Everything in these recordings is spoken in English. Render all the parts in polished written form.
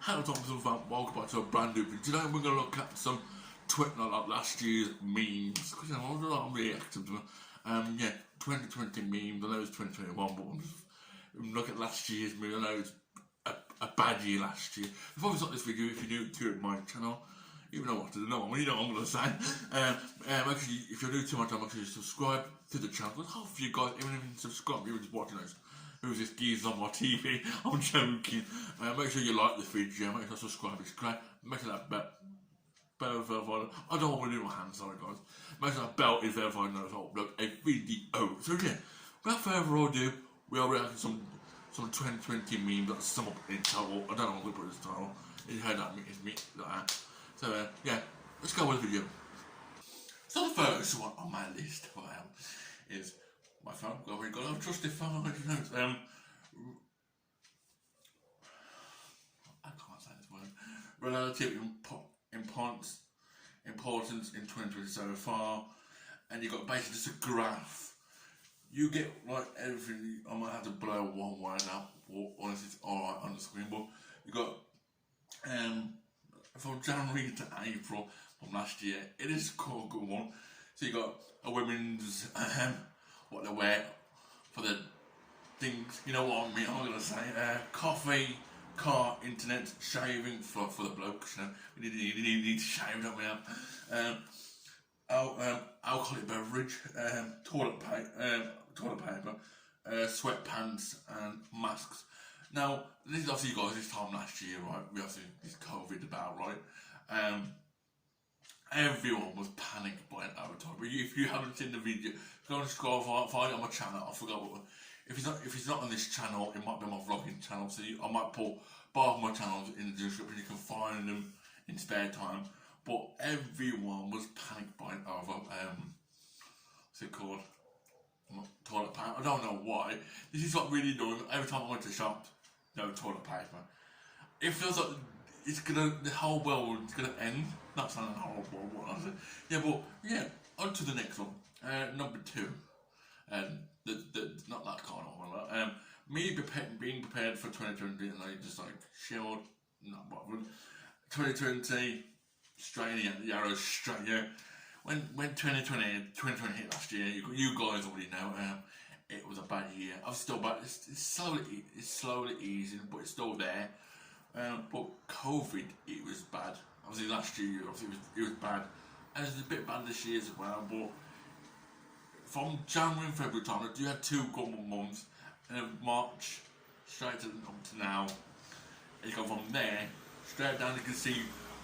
Hello Thompson Fam, welcome back to a brand new video. Today we're going to look at some like last year's memes, because I'm reacting to them. 2020 memes. I know it's 2021, but I'm just look at last year's memes. I know it's a bad year last year. Before we start this video, if you're new to my channel, you know what to do. You know what I'm going to say. Make sure if you're new to my channel, make sure you subscribe to the channel. Half of you guys, even if you subscribe, you're just watching this. Who's this geezer on my TV? I'm joking. Make sure you like this video, make sure you subscribe, it's great. Make sure that bell is verified. I don't want to do my hands, sorry guys. Make sure that bell is verified and I upload a video. So yeah, without further ado, we are reacting to some 2020 memes that sum up in title. I don't know what to put this title. You heard that, it's me, like that. So yeah, let's go with the video. So the first one on my list is my phone. We've got a trusted phone. I can't say this word. Relative importance in 2020 so far, and you got basically just a graph. You get like everything. I might have to blow one way now. Honestly, it's alright on the screen, but you got from January to April from last year. It is quite a good one. So you got a women's what they wear for the things, you know what I mean, I'm gonna say, coffee, car, internet, shaving for the blokes, you know, we need to shave, don't we alcoholic beverage, toilet paper, sweatpants and masks. Now, this is obviously guys, this time last year, right, we obviously, this COVID about, right, everyone was panic buying overtime. But if you haven't seen the video, go and scroll, find it on my channel. I forgot what. If it's not on this channel, it might be my vlogging channel. So I might put both of my channels in the description. You can find them in spare time. But everyone was panic buying over what's it called? Toilet paper. I don't know why. This is what really annoying. Every time I went to shop, no toilet paper. It feels like the whole world is gonna end. Not sounding horrible, what I said. Yeah, but yeah, on to the next one. Number 2. Not that kind of one. Me being prepared for 2020 and like just like chilled, not bothered. 2020, straight at the arrows straight. Yeah, when 2020 hit last year, you guys already know. It was a bad year. I'm still bad. It's slowly easing, but it's still there. But COVID, it was bad. Obviously last year, it was bad, and it's a bit bad this year as well. But from January and February time, you had 2 good months, and then March straight up to now. And you go from there straight down. You can see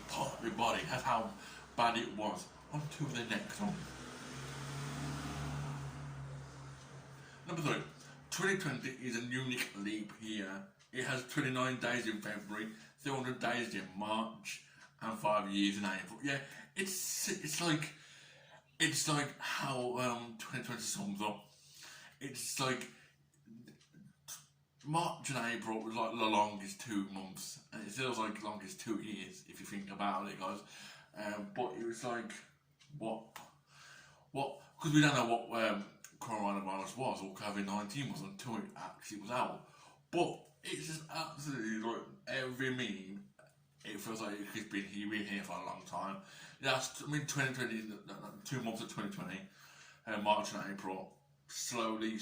part of your body. That's how bad it was. On to the next one. Number 3. 2020 is a unique leap year. It has 29 days in February, 300 days in March, and 5 years in April. Yeah, it's like how 2020 sums up. It's like March and April was like the longest 2 months, and it feels like the longest 2 years if you think about it, guys. But it was like what? Because we don't know what coronavirus was or COVID-19 was until it actually was out. But it's just absolutely like every meme. It feels like it's been here for a long time. That's 2020, 2 months of 2020, March and April, slowly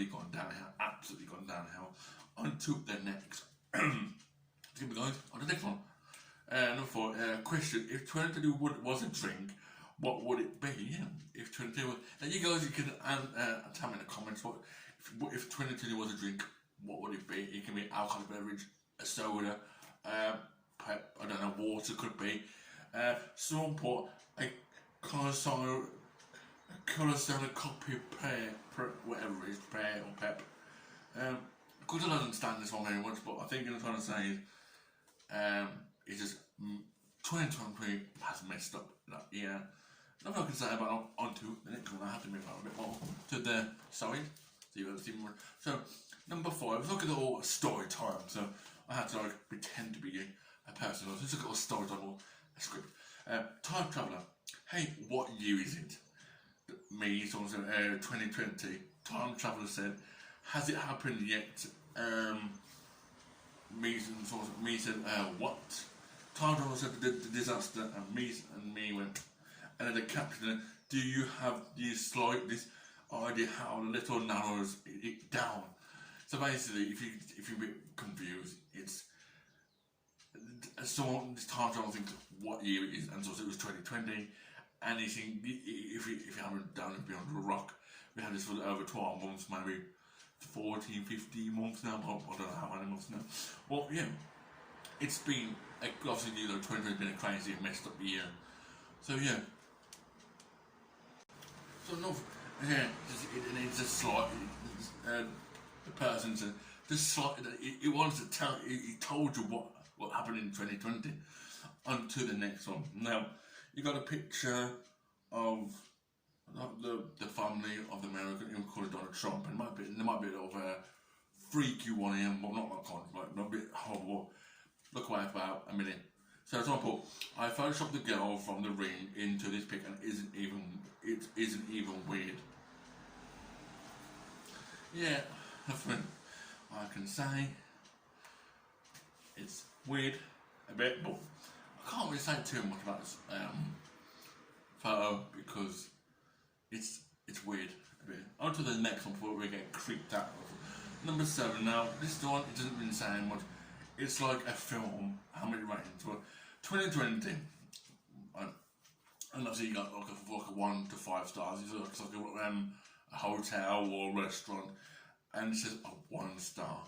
gone downhill, absolutely gone downhill. On to the next. Excuse me, guys. On the next one. Number 4. Question: if 2020 was a drink, what would it be? Yeah, if 2020 was. And you guys, you can tell me in the comments what if 2020 was a drink. What would it be? It can be alcoholic beverage, a soda, I don't know, water could be. Someone put a colour copy whatever it is, pear or pep. Because I don't understand this one very much, but I think what I'm trying to say is, it's just 2020 has messed up that year. Nothing I can say about onto the next one. I have to move on a bit more to the side. So number 5, let's look at all story time. So I had to like pretend to be a person. Let's look at all story time or a script. Time traveller. Hey, what year is it? Me, someone said 2020. Time traveller said, has it happened yet? me said, what? Tarzan said the disaster, and me went, and then the captain, do you have this idea how little narrows it down? So basically, if you're a bit confused, it's someone this Tarzan thinks what year it is, and so it was 2020, and you think if you haven't down and beyond a rock, we had this for over 12 months, maybe 14, 15 months now. I don't know how many months now. Well, yeah, it's been obviously 2020 has been a crazy and messed up year. So yeah. So no, yeah, it's just slight. The person said just slight. It wants to tell. It told you what happened in 2020. On to the next one. Now you got a picture of the family of the American who called Donald Trump, and there might be a little freaky one here, but not that kind of like not a bit horrible. Look away for about a minute. So as I put, I photoshopped the girl from the ring into this pic, and it isn't even weird. Yeah, I can say it's weird a bit, but I can't really say too much about this photo because it's weird a bit. On to the next one before we get creeped out. Number 7. Now this one it doesn't really say much. It's like a film. How many ratings? Well, 2020, and obviously you got like a 1 to 5 stars. It's like a hotel or a restaurant, and it says a 1 star,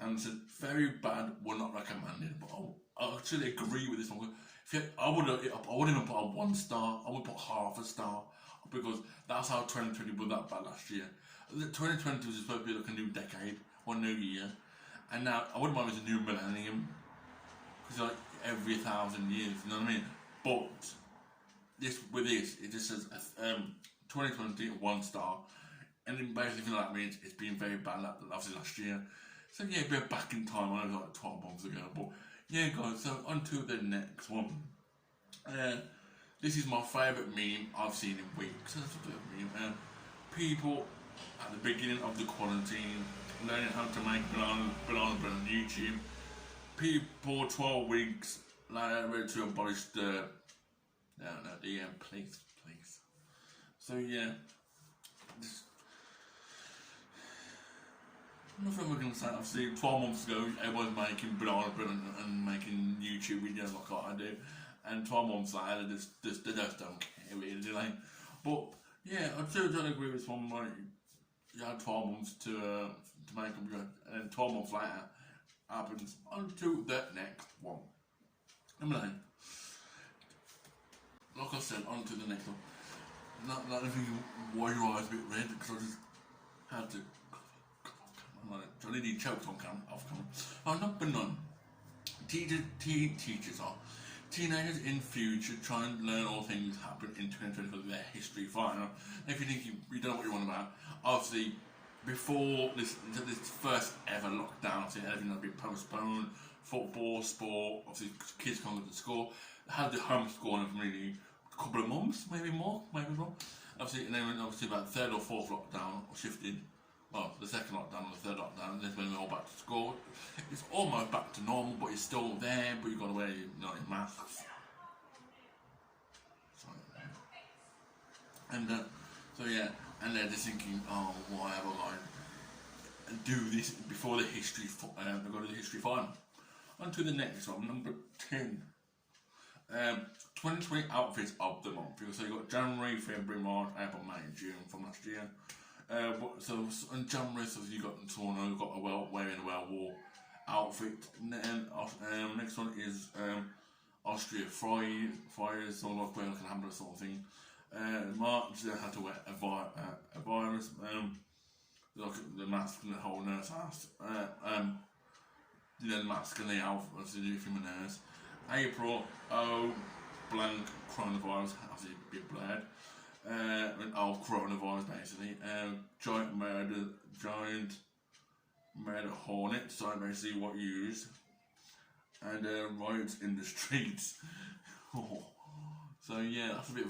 and it says very bad. We're not recommended. But I actually agree with this one. I wouldn't even put a 1 star. I would put half a star because that's how 2020 was that bad last year. 2020 was supposed to be like a new decade, one new year. And now, I wouldn't mind if it's a new millennium, because like every 1,000 years, you know what I mean? But it just says 2020 1 star, and then basically that means it's been very bad, obviously last year. So yeah, a bit back in time, I know it was like 12 months ago, but yeah guys, so on to the next one. This is my favourite meme I've seen in weeks. That's a bit of a meme. People at the beginning of the quarantine learning how to make banana bread on YouTube. People 12 weeks later ready to abolish the please. So yeah, nothing we're gonna say. Obviously, 12 months ago, everyone was making banana bread and making YouTube videos like what I do, and 12 months later, they just don't care really, do they? But yeah, I still don't agree with one. Like, you had 12 months to make them good, and then 12 months later happens. On to the next one. Number 9. Like I said, on to the next one. Not if you why your eyes a bit red, because I just had to. I nearly choked off camera. Number 9. Teachers are. Teenagers in future try and learn all things happen in 2020 for their history final. If you think you don't know what you want about, obviously before this first ever lockdown, obviously everything had been postponed. Football, sport, obviously kids can't go to school. They had the homeschooling for maybe a couple of months, maybe more. Obviously, and then obviously about the 3rd or 4th lockdown shifted. Well, the 2nd lockdown or the 3rd lockdown, and then when we're all back to school, it's almost back to normal, but it's still there. But you've got to wear your masks. And so yeah, and they're just thinking, oh, why have I do this before the history? They go to the history final. On to the next one, number 10. 2020 outfits of the month. So you got January, February, March, April, May, and June from last year. So in January, so you got Toronto, got wearing a well-worn outfit. And then next one is Austria fires, so like wearing like a hamburger sort of thing. March they had to wear a virus, like the mask and the whole nurse house. The mask and the outfit, obviously from the nurse. April, blank coronavirus, obviously a bit blurred. Coronavirus basically. Giant murder hornet, so basically what you use. And riots in the streets. So yeah, that's a bit of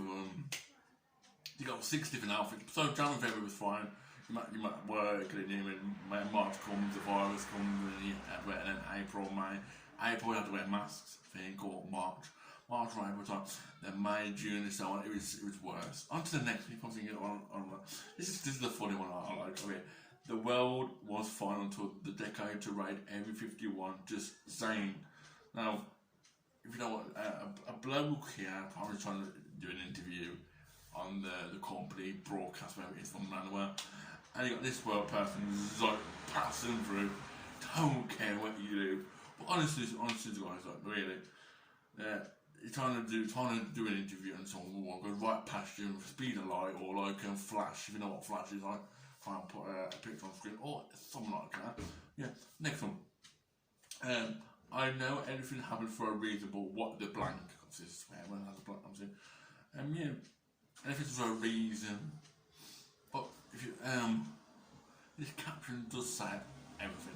you got 6 different outfits. So January and February was fine. you might work, and then March comes, the virus comes, and then April, May. April, you have to wear masks, I think, or March. March, April time. Then May, June, and so on. It was worse. On to the next one. This is the funny one I like. Okay. The world was fine until the decade to raid every 51. Just saying. Now, if you know what, a bloke here probably trying to do an interview on the company broadcast, wherever it is from Manuel, and you got this world person who's like passing through, don't care what you do. But honestly, guys, like really, you're trying to do an interview and someone will go right past you, speed of light, or like flash. If you know what flash is, like try and put a picture on screen or something like that. Yeah, next one. I know everything happened for a reason, but what the blank? This is where when has a blank comes in. Yeah, everything's for a reason. But if you this caption does say everything.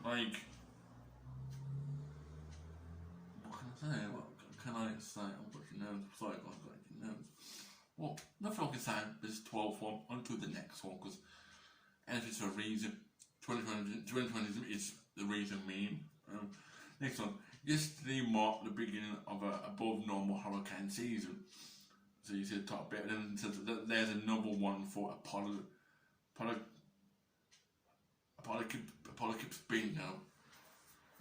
Like, what can I say? What can I say? I've got your nose. Sorry, guys, I've got your nose. Well, nothing I can say. This 12th one. On to the next one, because everything's for a reason. 2020 is the reason meme. Next one. Yesterday marked the beginning of an above normal hurricane season. So you see the top bit, and then it says that there's another one for Apocalypse Bingo.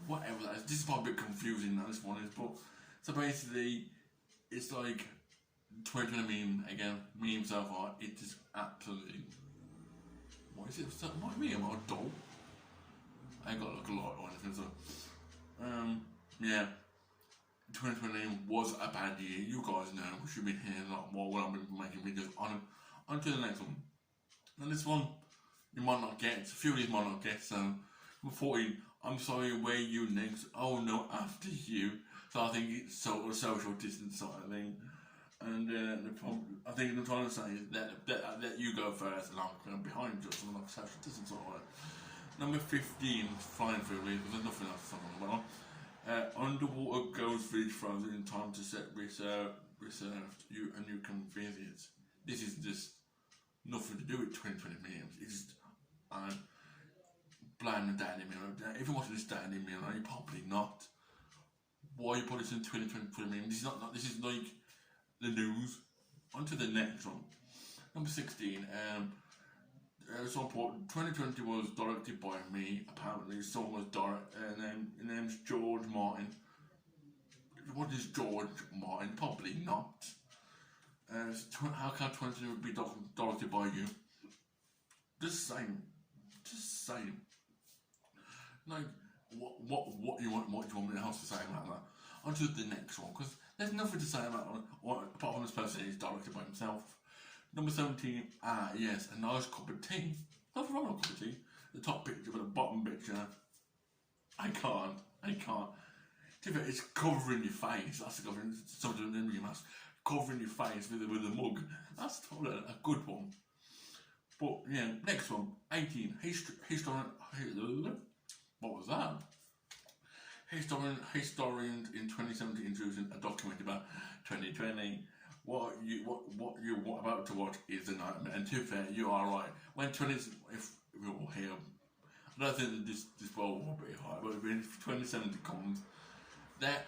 Whatever that is. This is probably a bit confusing now, this one is, but so basically it's like 2020 meme again, meme so far, it is absolutely, what is it? What me? Am I a doll? I ain't got to look a lot or anything, so yeah. 2020 was a bad year. You guys know, we should be hearing a lot more when I've been making videos on. On to the next one. And this one, you might not get. A few of these might not get. So, number 14. I'm sorry, where you next? Oh no, after you. So I think it's sort of social distance sort of thing. And I think I'm trying to say is that you go first and I'm behind you, something like social distance sort of way. Number 15, flying through leaves. There's nothing else to talk about. Underwater ghost village frozen in time to set reserved you and you can visit. This is just nothing to do with 2020 memes. It's just blind and Danny Miller. If you're watching this Danny Miller, you're probably not. Why you put this in 2020 memes? This is not. This is like the news. On to the next one. Number 16. So important. 2020 was directed by me. Apparently, someone was his name's George Martin. What is George Martin? Probably not. How can 2020 be directed by you? Just saying. Like, what you want me else to say about that? On to the next one, because there's nothing to say about it apart from this person is directed by himself. Number 17, yes, a nice cup of tea. Nothing wrong with a cup of tea. The top picture, but the bottom picture, I can't. It's covering your face. That's the covering, something in your mask. Covering your face with a mug. That's totally a good one. But, yeah, next one, 18, what was that? Historians in 2017 introducing a document about 2020. What you're about to watch is a nightmare. And to be fair, you are right. When if we all hear, I don't think that this world will be high, but when 2070 comes,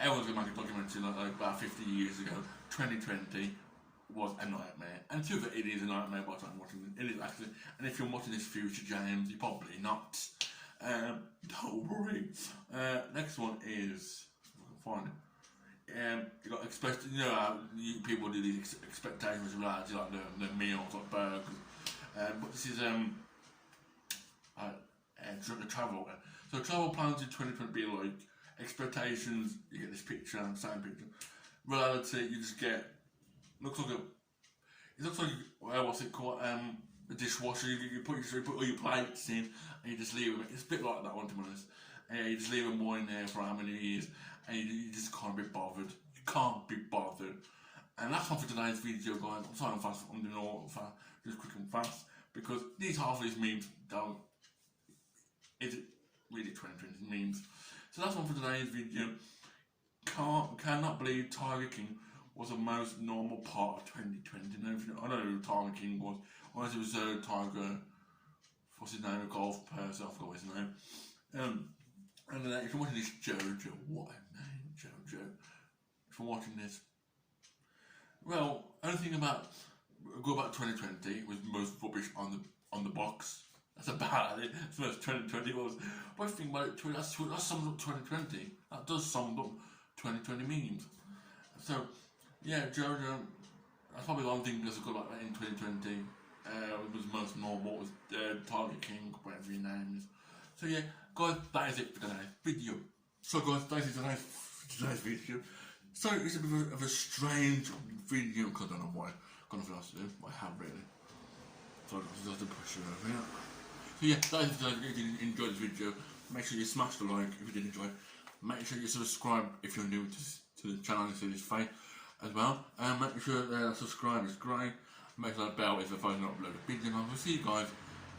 everyone's gonna make a documentary like about 50 years ago. 2020 was a nightmare, and to be fair, it is a nightmare. By the time watching it is actually. And if you're watching this future, James, you're probably not. Don't worry. Next one is find it. You got people do these expectations of reality, like the meals, like burgers. But this is the travel. So travel plans in 2020 be like expectations. You get this picture, same picture. Reality, you just get looks like what's it called? The dishwasher. You put all your plates in, and you just leave them. It's a bit like that one, to be honest. You just leave them more in there for how many years. And you just can't be bothered. You can't be bothered. And that's all for today's video, guys. I'm sorry I'm fast. I'm doing all fast, just quick and fast, because half of these memes don't. Is it really 2020 memes? So that's all for today's video. Cannot believe Tiger King was the most normal part of 2020. I don't know who Tiger King was. Unless it was Tiger what's his name, a golf person, I forgot his name. And then if you're watching this Jojo, what a name, Jojo. If you're watching this, well, only thing about go about 2020 was most rubbish on the box. That's about it. It's most 2020 was. But if you think about it, that sums up 2020. That does sum up 2020 memes. So yeah, Jojo. That's probably one thing that's good about in 2020. It was most normal. Was Target King, whatever your name is. So yeah, guys, that is it for today's video. So guys, that is today's video. So it's a bit of a strange video because I don't know why. Got nothing else to do. I have really. So I just have to push it over here. So yeah, that is today's video. If you enjoyed this video, make sure you smash the like if you did enjoy. Make sure you subscribe if you're new to the channel and see this face as well. And make sure subscribe is great. Make sure that bell is the phone not upload a video. And we'll see you guys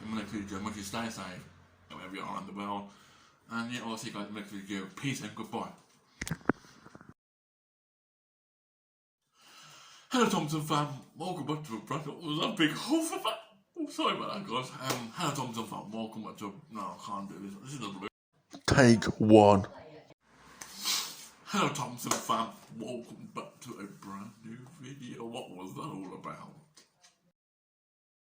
in my next video. Make sure you stay safe wherever you are in the world. And yeah, I'll see you guys in the next video. Peace and goodbye. Hello Thompson Fam, welcome back to a brand. What was that big huff of that? Oh, sorry about that guys. Hello Thompson Fam, welcome back to a... No, I can't do this. This is another... Take one. Hello Thompson Fam, welcome back to a brand new video. What was that all about?